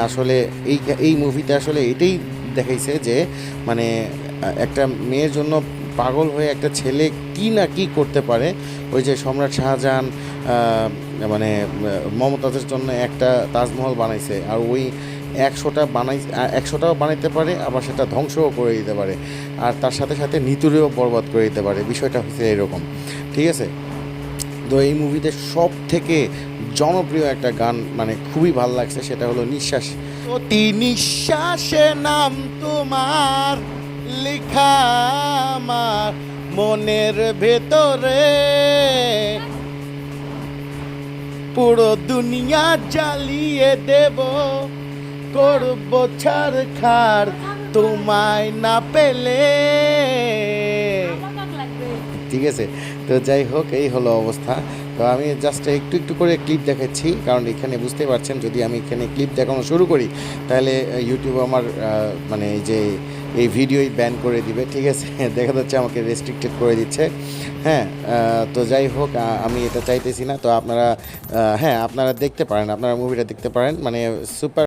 আসলে এই মুভিতে আসলে এটাই দেখাইছে যে মানে একটা মেয়ের জন্য পাগল হয়ে একটা ছেলে কি না কি করতে পারে। ওই যে সম্রাট শাহজাহান মানে মমতাজের জন্য একটা তাজমহল বানাইছে, আর ওই 100টাও বানাইতে পারে, আবার সেটা ধ্বংসও করে দিতে পারে, আর তার সাথে সাথে নিতুরেও বরবাদ করে দিতে পারে। বিষয়টা হচ্ছে এরকম, ঠিক আছে। তো এই মুভিতে সব থেকে জনপ্রিয় একটা গান মানে খুবই ভালো লাগছে, সেটা হলো নিঃশ্বাস। প্রতি নিঃশ্বাসে নাম তোমার লেখা আমার মনের ভেতরে, পুরো দুনিয়া জ্বালিয়ে দেব, করব ছাড়খাড় তোমায় না পেলে। ঠিক আছে। তো যাই হোক, এই হলো অবস্থা। তো আমি জাস্ট একটু একটু করে ক্লিপ দেখাচ্ছি, কারণ এখানে বুঝতে পারছেন যদি আমি এখানে ক্লিপ দেখানো শুরু করি তাহলে ইউটিউব আমার মানে এই যে এই ভিডিওই ব্যান করে দিবে, ঠিক আছে। দেখা যাচ্ছে আমাকে রেস্ট্রিক্টেড করে দিচ্ছে। হ্যাঁ, তো যাই হোক, আমি এটা চাইতেছি না। তো আপনারা হ্যাঁ আপনারা দেখতে পারেন, আপনারা মুভিটা দেখতে পারেন, মানে সুপার